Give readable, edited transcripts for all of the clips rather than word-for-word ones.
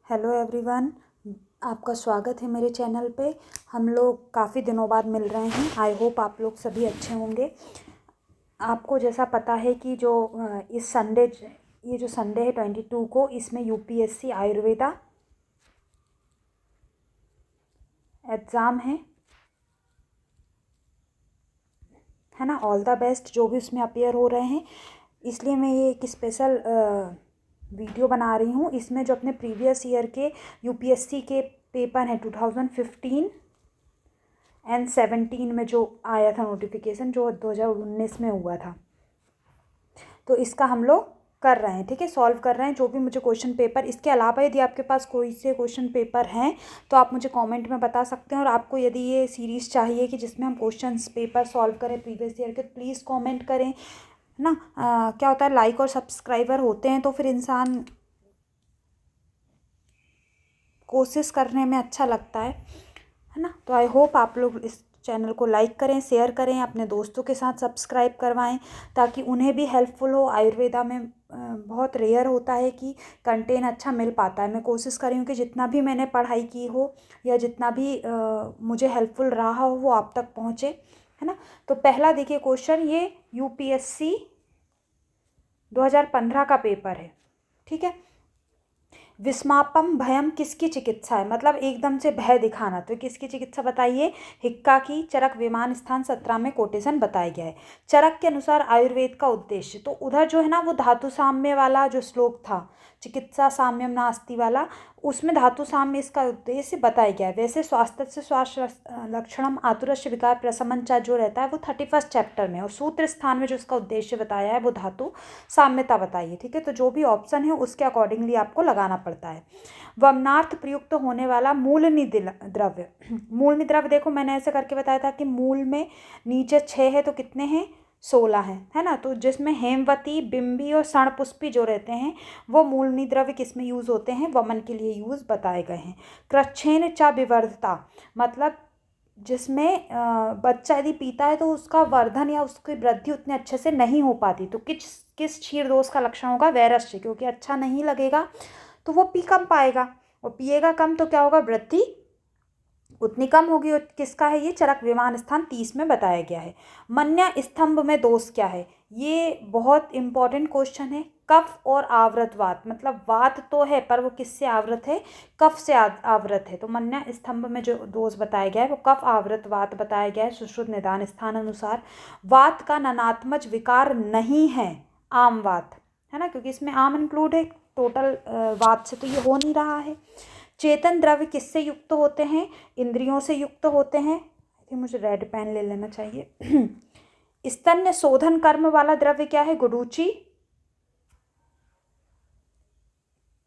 Hello everyone, आपका स्वागत है मेरे चैनल पे। हम लोग काफ़ी दिनों बाद मिल रहे हैं। आई होप आप लोग सभी अच्छे होंगे। आपको जैसा पता है कि जो इस संडे ये जो संडे है 22 को, इसमें यूपीएससी आयुर्वेदा एग्ज़ाम है ना। ऑल द बेस्ट जो भी उसमें अपीयर हो रहे हैं। इसलिए मैं ये एक स्पेशल वीडियो बना रही हूँ। इसमें जो अपने प्रीवियस ईयर के यूपीएससी के पेपर हैं 2015 एंड 17 में जो आया था नोटिफिकेशन, जो 2019 में हुआ था, तो इसका हम लोग कर रहे हैं। ठीक है, सॉल्व कर रहे हैं जो भी मुझे क्वेश्चन पेपर। इसके अलावा यदि आपके पास कोई से क्वेश्चन पेपर हैं तो आप मुझे कमेंट में बता सकते हैं। और आपको यदि ये सीरीज़ चाहिए कि जिसमें हम क्वेश्चन पेपर सॉल्व करें प्रीवियस ईयर के, प्लीज़ कमेंट करें, है ना। क्या होता है, लाइक और सब्सक्राइबर होते हैं तो फिर इंसान कोशिश करने में अच्छा लगता है ना। तो आई होप आप लोग इस चैनल को लाइक करें, शेयर करें, अपने दोस्तों के साथ सब्सक्राइब करवाएं ताकि उन्हें भी हेल्पफुल हो। आयुर्वेदा में बहुत रेयर होता है कि कंटेंट अच्छा मिल पाता है। मैं कोशिश कर रही हूँ कि जितना भी मैंने पढ़ाई की हो या जितना भी मुझे हेल्पफुल रहा हो वो आप तक पहुँचे, है ना। तो पहला देखिए क्वेश्चन, ये यूपीएससी 2015 का पेपर है। ठीक है, विस्मापम भयम किसकी चिकित्सा है, मतलब एकदम से भय दिखाना, तो किसकी चिकित्सा बताइए। हिक्का की। चरक विमान स्थान 17 में कोटेशन बताया गया है। चरक के अनुसार आयुर्वेद का उद्देश्य, तो उधर जो है ना वो धातु साम्य वाला जो श्लोक था, चिकित्सा साम्यम नास्ति वाला, उसमें धातु साम्य इसका उद्देश्य बताया गया है। वैसे स्वास्थ्य से स्वास्थ्य लक्षणम आतुरस्य विकार प्रशमनचा जो रहता है वो 31 चैप्टर में, और सूत्र स्थान में जो इसका उद्देश्य बताया है वो धातु साम्यता बताइए। ठीक है, तो जो भी ऑप्शन है उसके अकॉर्डिंगली आपको लगाना पड़ता है। वमनार्थ प्रयुक्त होने वाला मूलनी द्रव्य, मूलनी द्रव्य देखो मैंने ऐसे करके बताया था कि मूल में नीचे 6 है तो कितने हैं, 16 है ना। तो जिसमें हेमवती, बिंबी और षणपुष्पी जो रहते हैं वो मूलनी द्रव्य किस में यूज़ होते हैं, वमन के लिए यूज़ बताए गए हैं। कृच्छ्रेण च विवर्धता, मतलब जिसमें बच्चा यदि पीता है तो उसका वर्धन या उसकी वृद्धि उतने अच्छे से नहीं हो पाती, तो किस किस क्षीर दोष का लक्षण होगा, वैरस्य, क्योंकि अच्छा नहीं लगेगा तो वो पी कम पाएगा, और पिएगा कम तो क्या होगा, वृद्धि उतनी कम होगी। और किसका है ये, चरक विमान स्थान 30 में बताया गया है। मन्या स्तंभ में दोष क्या है, ये बहुत इंपॉर्टेंट क्वेश्चन है। कफ और आवृत वात, मतलब वात तो है पर वो किससे आवृत है, कफ से आवृत है। तो मन्या स्तंभ में जो दोष बताया गया है वो कफ आवृत वात बताया गया है सुश्रुत निदान स्थान अनुसार। वात का ननात्मज विकार नहीं है, आम वात, है ना, क्योंकि इसमें आम इंक्लूड है, टोटल वात से तो ये हो नहीं रहा है। चेतन द्रव्य किससे युक्त होते हैं, इंद्रियों से युक्त होते हैं। मुझे रेड पेन ले लेना चाहिए। स्तन्य शोधन कर्म वाला द्रव्य क्या है, गुडूची।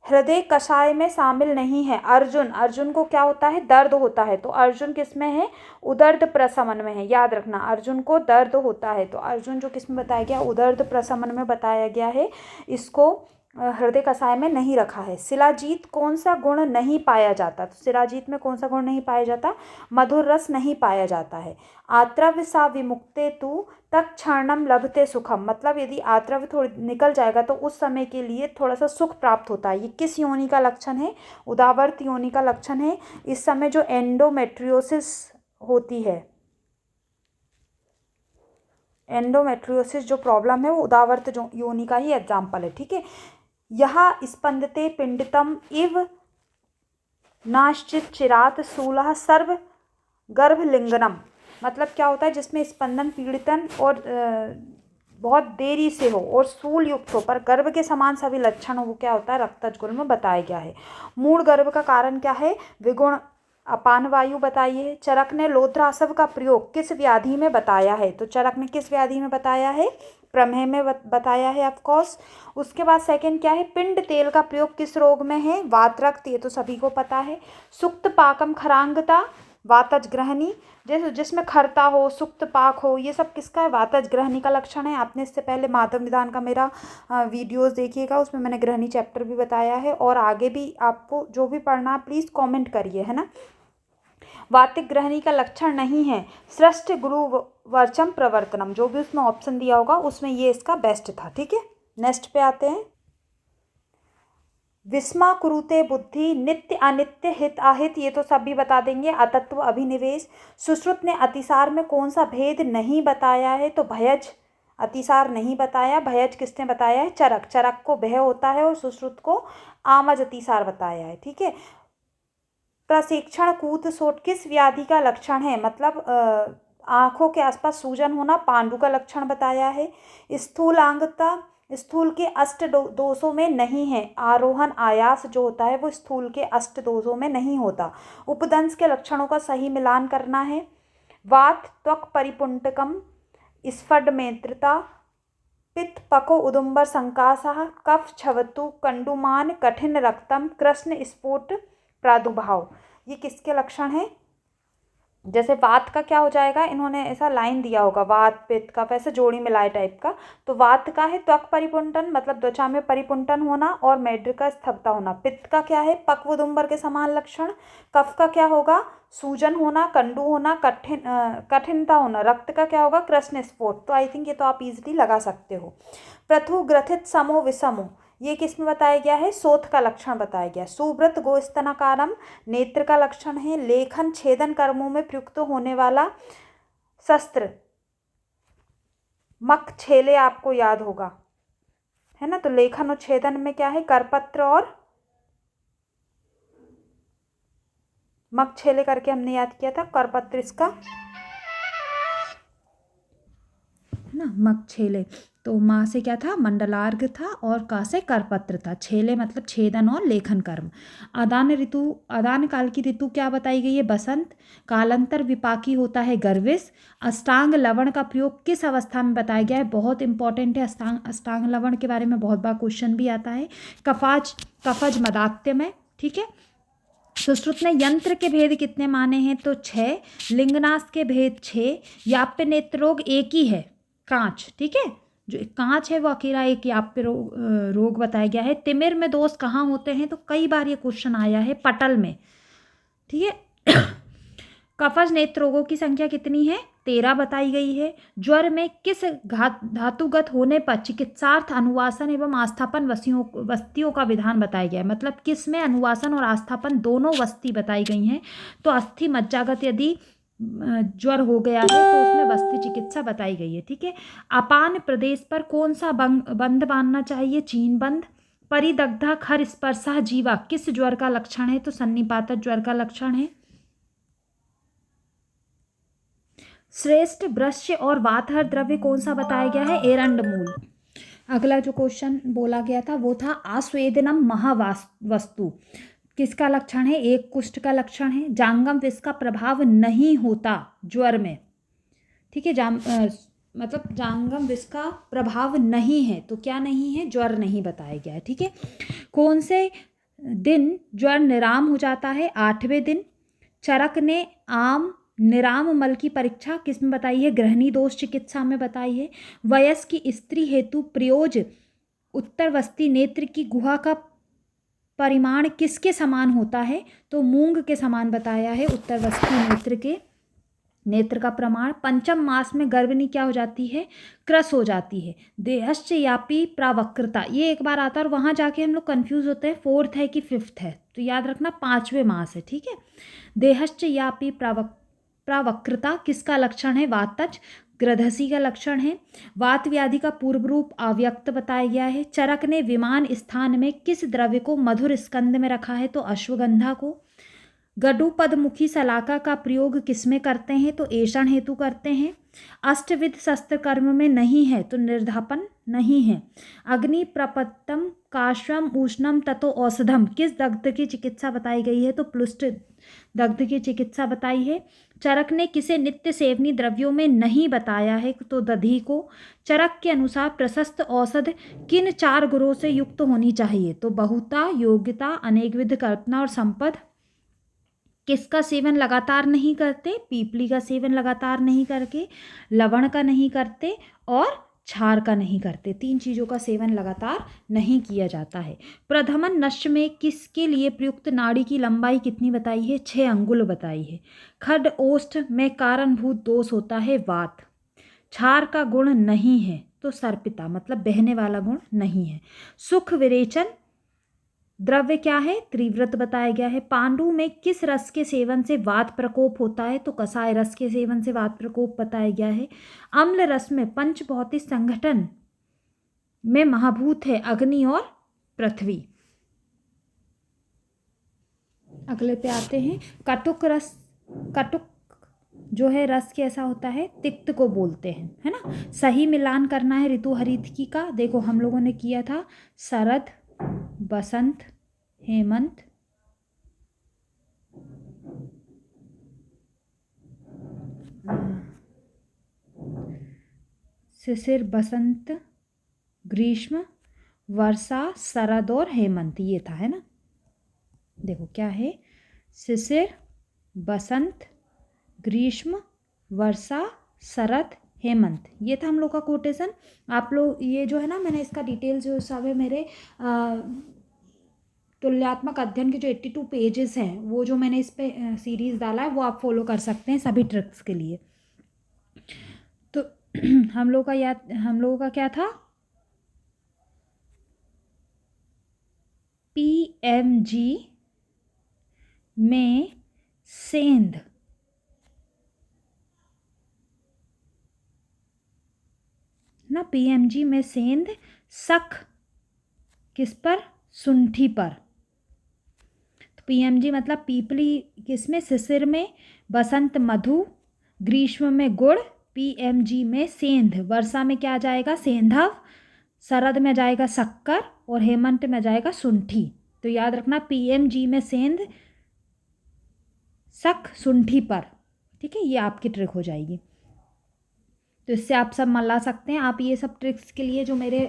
हृदय कषाय में शामिल नहीं है। अर्जुन, अर्जुन को क्या होता है, दर्द होता है, तो अर्जुन किस में है, उदर्द प्रशमन में है। याद रखना, अर्जुन को दर्द होता है, तो अर्जुन जो किस में बताया गया, उदर्द प्रशमन में बताया गया है। इसको हृदय कषाय में नहीं रखा है। शिलाजीत कौन सा गुण नहीं पाया जाता, तो शिलाजीत में कौन सा गुण नहीं पाया जाता, मधुर रस नहीं पाया जाता है। आत्रव्य सा विमुक्ते तु तत्क्षणम लभते सुखम, मतलब यदि आत्रव्य थोड़ी निकल जाएगा तो उस समय के लिए थोड़ा सा सुख प्राप्त होता है। ये किस योनि का लक्षण है, उदावर्त योनि का लक्षण है। इस समय जो एंडोमेट्रियोसिस होती है, एंडोमेट्रियोसिस जो प्रॉब्लम है वो उदावर्त योनि का ही एग्जाम्पल है। ठीक है, यह स्पंदते पिंडितम इव नाश्चित चिरात शूलः सर्व गर्भलिंगनम, मतलब क्या होता है, जिसमें स्पंदन पीड़ितन और बहुत देरी से हो और स्थूल युक्त हो पर गर्भ के समान सभी लक्षण हो, वो क्या होता है, रक्तज गुण में बताया गया है। मूल गर्भ का कारण क्या है, विगुण अपान वायु बताइए। चरक ने लोद्रासव का प्रयोग किस व्याधि में बताया है, तो चरक ने किस व्याधि में बताया है, प्रमेह में बताया है ऑफकोर्स। उसके बाद सेकंड क्या है, पिंड तेल का प्रयोग किस रोग में है, वातरक्त, ये तो सभी को पता है। सुक्त पाकम खरांगता वातज ग्रहणी, जैसे जिसमें खरता हो, सुक्त पाक हो, ये सब किसका है, वातज ग्रहणी का लक्षण है। आपने इससे पहले माधव निदान का मेरा वीडियोस देखिएगा, उसमें मैंने ग्रहणी चैप्टर भी बताया है। और आगे भी आपको जो भी पढ़ना प्लीज़ कमेंट करिए, है ना। वातिक ग्रहणी का लक्षण नहीं है। सृष्टि गुरु वर्चम प्रवर्तनम, जो भी उसमें ऑप्शन दिया होगा उसमें ये इसका बेस्ट था। ठीक है, नेक्स्ट पे आते हैं। विस्मा कुरुते बुद्धि, नित्य अनित्य, हित अहित, ये तो सभी बता देंगे। अतत्व अभिनिवेश। सुश्रुत ने अतिसार में कौन सा भेद नहीं बताया है, तो भयज, अतिसार नहीं बताया। भयज किसने बताया है, चरक। चरक को भय होता है और सुश्रुत को आमज अतिसार बताया है, ठीक है। प्रशिक्षण कूत सोट किस व्याधि का लक्षण है, मतलब आंखों के आसपास सूजन होना पांडु का लक्षण बताया है। स्थूलांगता स्थूल के अष्ट दोषों में नहीं है। आरोहण आयास जो होता है वो स्थूल के अष्ट दोषों में नहीं होता। उपदंश के लक्षणों का सही मिलान करना है। वात त्वक परिपुंटकम, स्फड नेत्रता, पित्त पको उदुम्बर संकासः, कफ छवतु कंडुमान, कठिन रक्तम, कृष्ण स्फोट प्रादुर्भाव। ये किसके लक्षण हैं। जैसे वात का क्या हो जाएगा, इन्होंने ऐसा लाइन दिया होगा, वात पित्त कफ ऐसे जोड़ी मिलाए टाइप का। तो वात का है त्वक परिपुंटन, मतलब त्वचा में परिपुंटन होना और मेड्र का स्तब्धता होना। पित्त का क्या है, पक्वदुम्बर के समान लक्षण। कफ का क्या होगा, सूजन होना, कंडू होना, कठिनता होना। रक्त का क्या होगा, कृष्ण स्फोट। तो आई थिंक ये तो आप इजीली लगा सकते हो। प्रथु ग्रथित समो विषमो, ये किस में बताया गया है, शोथ का लक्षण बताया गया। सुव्रत गोस्तनाकारम, नेत्र का लक्षण है। लेखन छेदन कर्मों में प्रयुक्त होने वाला शस्त्र, मक छेले आपको याद होगा, है ना। तो लेखन और छेदन में क्या है, करपत्र और मक छेले करके हमने याद किया था। करपत्र इसका ना, मक छेले। तो माँ से क्या था, मंडलार्घ था, और का से करपत्र था। छेले मतलब छेदन और लेखन कर्म। आदान ऋतु, आदान काल की ऋतु क्या बताई गई है, बसंत। कालांतर विपाकी होता है गर्विश। अष्टांग लवण का प्रयोग किस अवस्था में बताया गया है, बहुत इंपॉर्टेंट है। अष्टांग लवण के बारे में बहुत बार क्वेश्चन भी आता है। कफज मदाक्त्य में, ठीक है। सुश्रुत ने यंत्र के भेद कितने माने हैं, तो 6। लिंगनाश के भेद 6। याप्य नेत्र रोग एक ही है, कांच, ठीक है। जो एक कांच है वो अकेला एक याप्य रोग बताया गया है। तिमिर में दोष कहाँ होते हैं, तो कई बार ये क्वेश्चन आया है, पटल में, ठीक है। कफज नेत्र रोगों की संख्या कितनी है, 13 बताई गई है। ज्वर में किस धातुगत होने पर चिकित्सार्थ अनुवासन एवं आस्थापन वस्तियों का विधान बताया गया है, मतलब किस में अनुवासन और आस्थापन दोनों वस्ती बताई गई हैं। तो अस्थि मज्जागत यदि ज्वर हो गया है तो उसमें वस्ती चिकित्सा बताई गई है, ठीक है। अपान प्रदेश पर कौन सा बंध बांधना चाहिए, चीन बंध। परिदग्धा खर स्पर्शा जीवा किस ज्वर का लक्षण है, तो सन्निपात ज्वर का लक्षण है। श्रेष्ठ वृक्ष और वातहर द्रव्य कौन सा बताया गया है, एरंडमूल। अगला जो क्वेश्चन बोला गया था वो था आस्वेदनम महावस्तु किसका लक्षण है, एक कुष्ठ का लक्षण है। जांगम विष का प्रभाव नहीं होता ज्वर में, ठीक है। मतलब जांगम विष का प्रभाव नहीं है, तो क्या नहीं है, ज्वर नहीं बताया गया है, ठीक है। कौन से दिन ज्वर निराम हो जाता है, 8वें दिन। चरक ने आम निराम मल की परीक्षा किस में बताई है, गृहिणी दोष चिकित्सा में बताई है। वयस्क की स्त्री हेतु प्रयोज उत्तरवस्ती नेत्र की गुहा का परिमाण किसके समान होता है, तो मूंग के समान बताया है उत्तरवस्ती नेत्र के नेत्र का प्रमाण। पंचम मास में गर्भिणी क्या हो जाती है, क्रस हो जाती है। देहश्च यापी प्रावक्रता, ये एक बार आता है और वहाँ जाके हम लोग कन्फ्यूज होते हैं 4th है कि 5th है, तो याद रखना 5वें मास है, ठीक है। देहश्च यापी प्रावक्रता किसका लक्षण है, वातज ग्रधसी का लक्षण है। वात व्याधि का पूर्व रूप अव्यक्त बताया गया है। चरक ने विमान स्थान में किस द्रव्य को मधुर स्कंद में रखा है, तो अश्वगंधा को। गडु पदमुखी सलाका का प्रयोग किसमें करते हैं, तो ऐषण हेतु करते हैं। अष्टविध शस्त्र कर्म में नहीं है, तो निर्धापन नहीं है। अग्नि प्रपत्तम काश्वम उष्णम ततो औषधम किस दग्ध की चिकित्सा बताई गई है, तो प्लुष्ट दग्ध की चिकित्सा बताई है। चरक ने किसे नित्य सेवनी द्रव्यों में नहीं बताया है, तो दधी को। चरक के अनुसार प्रशस्त औषध किन 4 गुणों से युक्त होनी चाहिए, तो बहुता, योग्यता, अनेकविध कल्पना और संपद। किसका सेवन लगातार नहीं करते, पीपली का सेवन लगातार नहीं करके, लवण का नहीं करते और क्षार का नहीं करते। 3 चीज़ों का सेवन लगातार नहीं किया जाता है। प्रधमन नश्य में किसके लिए प्रयुक्त नाड़ी की लंबाई कितनी बताई है, 6 अंगुल बताई है। खड ओष्ठ में कारणभूत दोष होता है वात। क्षार का गुण नहीं है, तो सर्पिता मतलब बहने वाला गुण नहीं है। सुख विरेचन द्रव्य क्या है, त्रिव्रत बताया गया है। पांडु में किस रस के सेवन से वात प्रकोप होता है, तो कसाय रस के सेवन से वात प्रकोप बताया गया है। अम्ल रस में पंच भौतिक संगठन में महाभूत है अग्नि और पृथ्वी। अगले पे आते हैं, कटुक रस, कटुक जो है रस कैसा होता है, तिक्त को बोलते हैं, है ना। सही मिलान करना है ऋतु हरितकी का। देखो हम लोगों ने किया था शरद, बसंत, हेमंत, शिशिर, बसंत, ग्रीष्म, वर्षा, शरद और हेमंत, ये था, है ना। देखो क्या है, शिशिर, बसंत, ग्रीष्म, वर्षा, शरद, हेमंत, ये था हम लोग का कोटेशन। आप लोग ये जो है ना, मैंने इसका डिटेल जो सब है मेरे तुल्यात्मक अध्ययन के जो 82 पेजेस हैं, वो जो मैंने इस पे सीरीज डाला है, वो आप फॉलो कर सकते हैं सभी ट्रिक्स के लिए। तो हम लोगों का क्या था, पीएमजी में सेंध, ना, पीएमजी में सेंध, शक किस पर, सुंठी पर। तो पीएमजी मतलब पीपली किस में, शिशिर में, बसंत मधु, ग्रीष्म में गुड़, पीएमजी में सेंध, वर्षा में क्या जाएगा, सेंधव, शरद में जाएगा शक्कर और हेमंत में जाएगा सुंठी। तो याद रखना, पीएमजी में सेंध, शक, सुंठी पर, ठीक है, ये आपकी ट्रिक हो जाएगी। तो इससे आप सब मिला सकते हैं। आप ये सब ट्रिक्स के लिए जो मेरे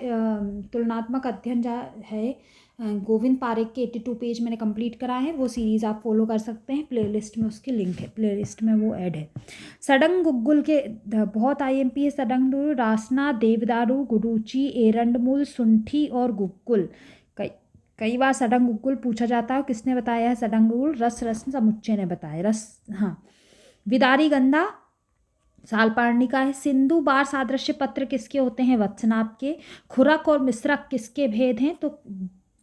तुलनात्मक अध्ययन है गोविंद पारेख के 82 पेज मैंने कंप्लीट कराए हैं, वो सीरीज़ आप फॉलो कर सकते हैं। प्लेलिस्ट में उसकी लिंक है, प्लेलिस्ट में वो ऐड है। सडंग गुग्गुल के बहुत आईएमपी है। सडंग, रासना, देवदारू, गुडूची, एरंडमूल, सुंठी और गुग्गुल। कई बार सडंग गुग्गुल पूछा जाता है, किसने बताया है सडंग गुग्गुल, रस रसन समुच्चय ने बताया। रस, हाँ। विदारी गंधा सालपारणी का है। सिंधु बार सादृश्य पत्र किसके होते हैं, वत्सनाभ के। खुरक और मिश्रक किसके भेद हैं, तो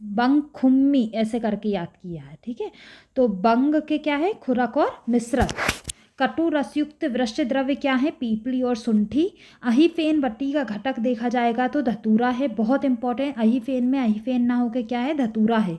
बंग, खुम्मी, ऐसे करके याद किया है, ठीक है। तो बंग के क्या है, खुरक और मिश्रक। कटु रसयुक्त वृश्च द्रव्य क्या है, पीपली और सुंठी। अहिफेन वटी का घटक देखा जाएगा तो धतूरा है, बहुत इंपॉर्टेंट। अहिफेन में अहिफेन ना होकर क्या है, धतूरा है।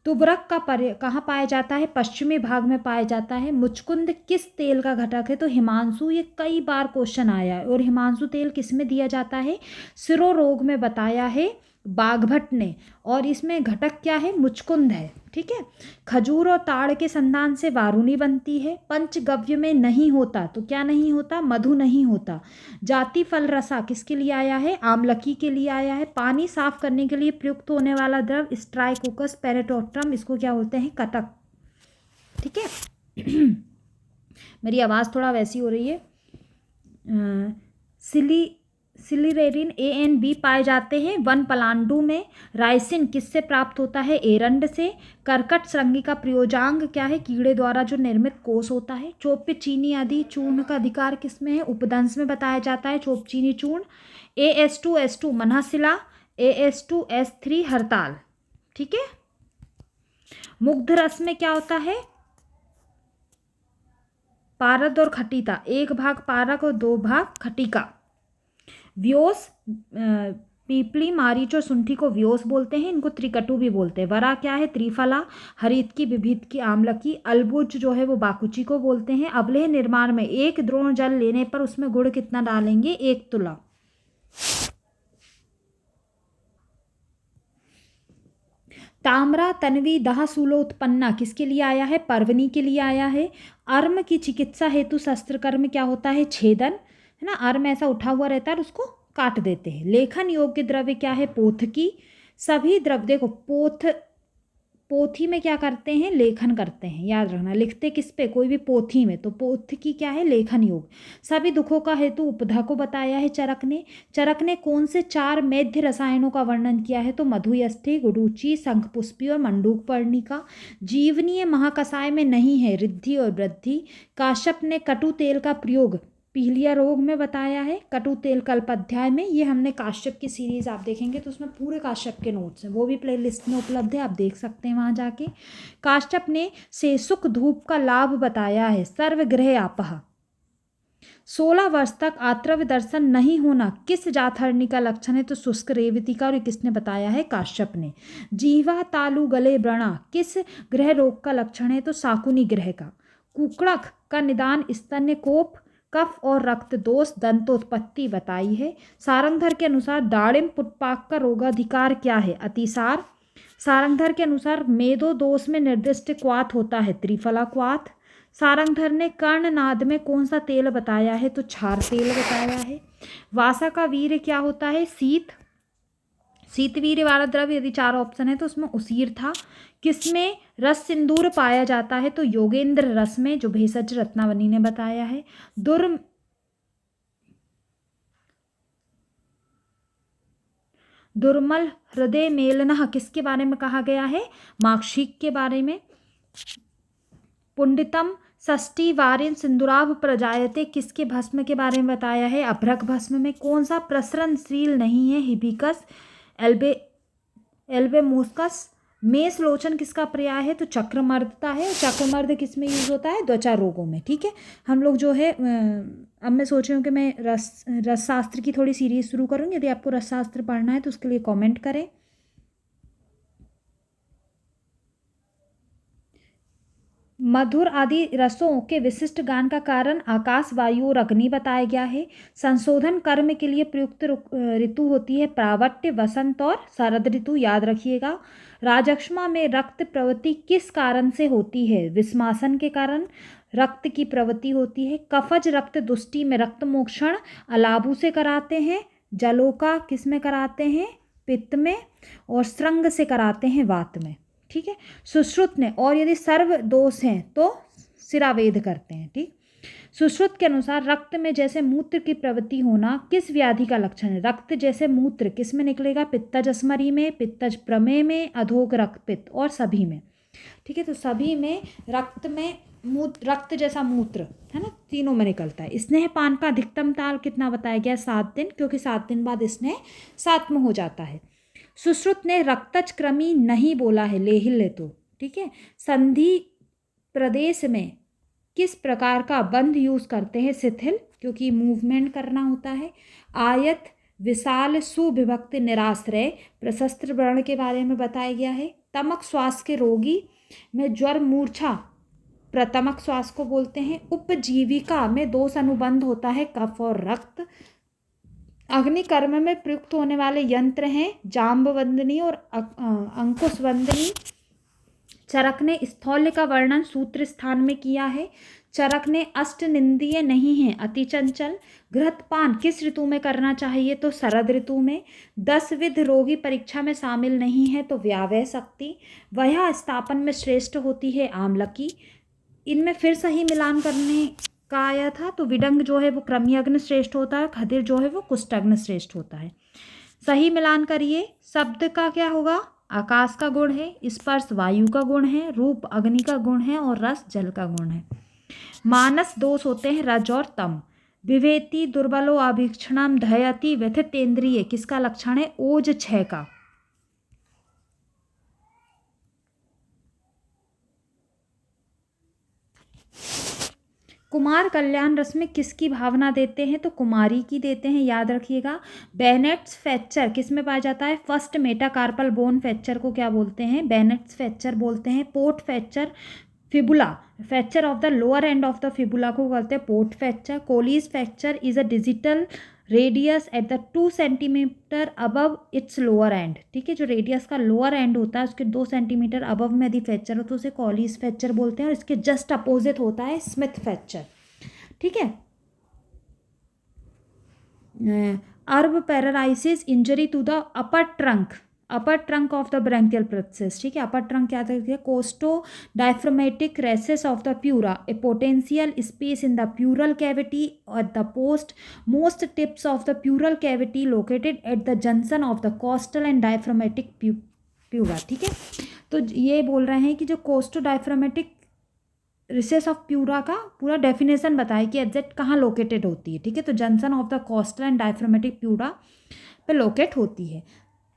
तुबरक का कहाँ पाया जाता है, पश्चिमी भाग में पाया जाता है। मुचकुंद किस तेल का घटक है, तो हिमांशु, ये कई बार क्वेश्चन आया है। और हिमांशु तेल किस में दिया जाता है, सिरो रोग में बताया है बाघभट्ट ने, और इसमें घटक क्या है, मुचकुंद है, ठीक है। खजूर और ताड़ के संधान से वारुणी बनती है। पंचगव्य में नहीं होता, तो क्या नहीं होता, मधु नहीं होता। जाति फल रसा किसके लिए आया है, आमलकी के लिए आया है। पानी साफ करने के लिए प्रयुक्त होने वाला द्रव स्ट्राइकोकस पेरिटोट्रम, इसको क्या बोलते हैं, कटक, ठीक है। मेरी आवाज़ थोड़ा वैसी हो रही है। सिलिरेरिन ए एन बी पाए जाते हैं वन पलांडु में। राइसिन किससे प्राप्त होता है, एरंड से। कर्कट श्रृंगी का प्रयोजांग क्या है, कीड़े द्वारा जो निर्मित कोष होता है। चोप्य चीनी आदि चूर्ण का अधिकार किसमें है, उपदंश में बताया जाता है चोप चीनी चूर्ण। AS2S2 मनहशिला, AS2S3 हरताल, ठीक है। मुग्ध रस में क्या होता है, पारद और खटीता, एक भाग पारक और 2 भाग खटीका। व्योस, पीपली, मारीच और सुंठी को व्योस बोलते हैं, इनको त्रिकटु भी बोलते हैं। वरा क्या है, त्रिफला, हरित की, विभित की, आमलकी। अलबुज जो है वो बाकुची को बोलते हैं। अवलेह निर्माण में 1 द्रोण जल लेने पर उसमें गुड़ कितना डालेंगे, 1 तुला। ताम्रा, तन्वी, दाह, सूलोत्पन्ना किसके लिए आया है, पर्वनी के लिए आया है। अर्म की चिकित्सा हेतु शस्त्रकर्म क्या होता है, छेदन, है ना। अर्म ऐसा उठा हुआ रहता है, उसको काट देते हैं। लेखन योग्य द्रव्य क्या है, पोथकी। सभी द्रव्य, देखो पोथी में क्या करते हैं, लेखन करते हैं, याद रखना। लिखते किस पे, कोई भी पोथी में, तो पोथकी क्या है, लेखन योग। सभी दुखों का हेतु उपधा को बताया है चरक ने। चरक ने कौन से 4 मेध्य रसायनों का वर्णन किया है, तो मधुयष्टि, गुडूची, शंखपुष्पी और मंडूकपर्णी का। जीवनीय महाकसाय में नहीं है रिद्धि और वृद्धि। काश्यप ने कटु तेल का प्रयोग पीलिया रोग में बताया है, कटु तेल कल्प अध्याय में। ये हमने काश्यप की सीरीज़ आप देखेंगे तो उसमें पूरे काश्यप के नोट्स हैं, वो भी प्ले लिस्ट में उपलब्ध है, आप देख सकते हैं वहाँ जाके। काश्यप ने सेसुक धूप का लाभ बताया है, सर्वगृह आपह। 16 वर्ष तक आत्रव दर्शन नहीं होना किस जाथरणी का लक्षण है, तो शुष्क रेवती का। और ये किसने बताया है, काश्यप ने। जीवा तालु गले व्रणा किस ग्रह रोग का लक्षण है, तो शाकुनी ग्रह का। कुकड़क का निदान स्तन्य कोप, कफ और रक्त दोष, दंतोत्पत्ति बताई है। सारंगधर के अनुसार दाड़िम पुटपाक का रोगाधिकार क्या है, अतिसार। सारंगधर के अनुसार मेदो दोष में निर्दिष्ट क्वाथ होता है, त्रिफला क्वाथ। सारंगधर ने कर्णनाद में कौन सा तेल बताया है, तो क्षार तेल बताया है। वासा का वीर्य क्या होता है, शीत। शीतवीर्य वाला द्रव्य यदि 4 ऑप्शन है तो उसमें उसीर था। किसमें रस सिंदूर पाया जाता है, तो योगेंद्र रस में, जो भेषज रत्नावली ने बताया है। दुर्मल हृदय मेलनः किसके बारे में कहा गया है, माक्षिक के बारे में। पुंडितम षष्ठी वारिन सिंदूराभ प्रजायते किसके भस्म के बारे में बताया है, अभ्रक भस्म में। कौन सा प्रसरणशील नहीं है, हिबिकस एल्बेमोस्कस। मेष लोचन किसका पर्याय है, तो चक्रमर्दता है। चक्रमर्द किस में यूज होता है, त्वचा रोगों में। ठीक है, हम लोग जो है अब मैं सोच रही हूँ कि मैं रसशास्त्र की थोड़ी सीरीज शुरू करूँगी। यदि आपको रसशास्त्र पढ़ना है तो उसके लिए कमेंट करें। मधुर आदि रसों के विशिष्ट गान का कारण आकाश, वायु और अग्नि बताया गया है। संशोधन कर्म के लिए प्रयुक्त ऋतु होती है प्रावट्य, वसंत और शरद ऋतु, याद रखिएगा। राजक्ष्मा में रक्त प्रवृत्ति किस कारण से होती है, विषमासन के कारण रक्त की प्रवृत्ति होती है। कफज रक्त दुष्टि में रक्त मोक्षण अलाबू से कराते हैं। जलोका किस में कराते हैं, पित्त में। और श्रृंग से कराते हैं, वात में। ठीक है, सुश्रुत ने, और यदि सर्व दोष हैं तो सिरावेद करते हैं। ठीक, सुश्रुत के अनुसार रक्त में जैसे मूत्र की प्रवृत्ति होना किस व्याधि का लक्षण है, रक्त जैसे मूत्र किस में निकलेगा, पित्तज अस्मरी में, पित्तज प्रमेय में, अधोग रक्त पित्त, और सभी में। ठीक है, तो सभी में रक्त में रक्त जैसा मूत्र है ना, तीनों में निकलता है। स्नेहपान का अधिकतम काल कितना बताया गया, 7 दिन, क्योंकि 7 दिन बाद स्नेह सात्म हो जाता है। सुश्रुत ने रक्तज क्रमी नहीं बोला है, लेहिल्य तो। ठीक है, संधि प्रदेश में किस प्रकार का बंध यूज करते हैं, शिथिल, क्योंकि मूवमेंट करना होता है। आयत, विशाल, सुविभक्त, निराश्रय, प्रशस्त्र वर्ण के बारे में बताया गया है। तमक श्वास के रोगी में ज्वर, मूर्छा प्रतमक श्वास को बोलते हैं। उपजीविका में दोष अनुबंध होता है, कफ और रक्त। अग्नि कर्म में प्रयुक्त होने वाले यंत्र हैं जाम्बवंदनी और अंकुशवंदनी। चरक ने स्थौल्य का वर्णन सूत्र स्थान में किया है। चरक ने अष्टनिंदीय नहीं है, अति चंचल। घृतपान किस ऋतु में करना चाहिए, तो शरद ऋतु में। 10 विध रोगी परीक्षा में शामिल नहीं है, तो व्यावय शक्ति। वह स्थापन में श्रेष्ठ होती है, आमलकी। इनमें फिर सही मिलान करने का आया था, तो विडंग जो है वो क्रम्यग्न श्रेष्ठ होता है, खदिर जो है वो कुष्ठग्न श्रेष्ठ होता है। सही मिलान करिए। शब्द का क्या होगा, आकाश का गुण है, स्पर्श वायु का गुण है, रूप अग्नि का गुण है, और रस जल का गुण है। मानस दोष होते हैं रज और तम। विवेति, दुर्बलो, अभीक्षणम, धयति, व्यथितेंद्रिय किसका लक्षण है, ओज 6 का। कुमार कल्याण रस में किसकी भावना देते हैं, तो कुमारी की देते हैं, याद रखिएगा। बेनेट्स फ्रैक्चर किस में पाया जाता है, फर्स्ट मेटाकार्पल बोन फ्रैक्चर को क्या बोलते हैं, बेनेट्स फ्रैक्चर बोलते हैं। Pott fracture, fibula fracture of the lower end of the fibula को बोलते हैं Pott fracture. Colles fracture is a digital radius at the 2 centimetre above its lower end. ठीक है, जो रेडियस का लोअर एंड होता है उसके 2 सेंटीमीटर अबव में यदि फ्रैक्चर हो तो उसे कॉलीज फ्रैक्चर बोलते हैं, और इसके जस्ट अपोजिट होता है स्मिथ फ्रैक्चर। ठीक है, Erb paralysis injury to the upper trunk of the brachial process. ठीक है, अपर ट्रंक क्या है, costo diaphragmatic recess of the pleura, a potential space in the pleural cavity at the most tips of the pleural cavity located at the junction of the costal and diaphragmatic pleura. ठीक है, तो ये बोल रहे हैं कि जो costo diaphragmatic recess of pleura का पूरा डेफिनेशन बताए कि एग्जैक्ट कहाँ लोकेटेड होती है, ठीक है। तो junction of the costal and diaphragmatic pleura पे लोकेट होती है।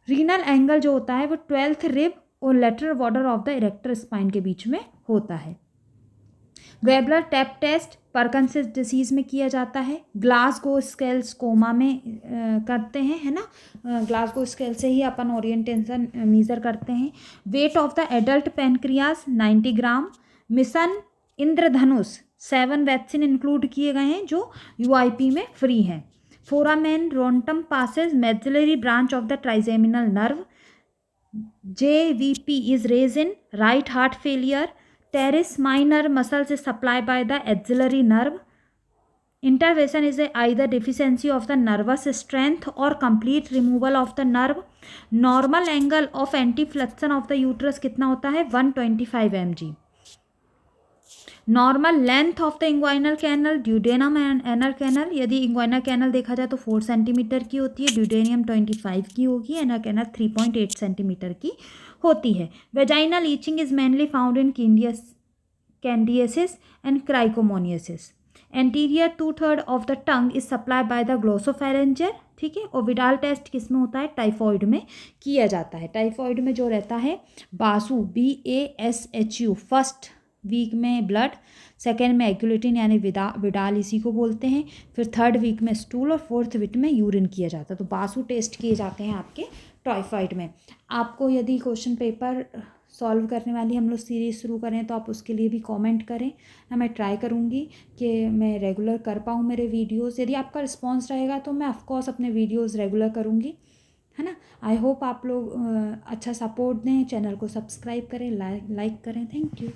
रीनल एंगल जो होता है वो 12th रिब और lateral border of the erector spine के बीच में होता है। वेबलर टैप टेस्ट पार्किंसंस डिसीज में किया जाता है। ग्लासगो स्केल्स कोमा में करते हैं, है ना। ग्लासगो स्केल से ही अपन ओरिएंटेशन मेजर करते हैं। Weight of the adult pancreas 90 gram. Mission Indradhanush 7 vaccine include किए गए हैं जो यूआईपी में फ्री हैं। Foramen rotundum passes medullary branch of the trigeminal nerve. JVP is raised in right heart failure. Teres minor muscles is supplied by the axillary nerve. Intervention is either deficiency of the nervous strength or complete removal of the nerve. Normal angle of antiflexion of the uterus कितना होता है 125 mg. Normal length of the inguinal canal, duodenum and anal canal, यदि inguinal canal देखा जाए तो 4 centimetre की होती है, ड्यूडेनियम 25 की होगी, एनल कैनल 3.8 सेंटीमीटर की होती है। Vaginal itching is mainly found in candidiasis and trichomoniasis. Anterior 2/3 of the tongue is supply by the glossopharyngeal, ठीक है। और विडाल टेस्ट किस में होता है, टाइफॉइड में किया जाता है। टाइफॉइड में जो रहता है बासु BASHU, फर्स्ट वीक में ब्लड, सेकेंड में एग्युलेटिन यानी विडाल इसी को बोलते हैं, फिर थर्ड वीक में स्टूल और फोर्थ वीक में यूरिन किया जाता है। तो बासु टेस्ट किए जाते हैं आपके टाइफाइड में। आपको यदि क्वेश्चन पेपर सॉल्व करने वाली हम लोग सीरीज शुरू करें तो आप उसके लिए भी कमेंट करें ना, मैं ट्राई करूँगी कि मैं रेगुलर कर पाऊँ मेरे वीडियोस। यदि आपका रिस्पॉन्स रहेगा तो मैं ऑफकोर्स अपने वीडियोस रेगुलर करूँगी, है ना। आई होप आप लोग अच्छा सपोर्ट दें, चैनल को सब्सक्राइब करें, लाइक करें। Thank you.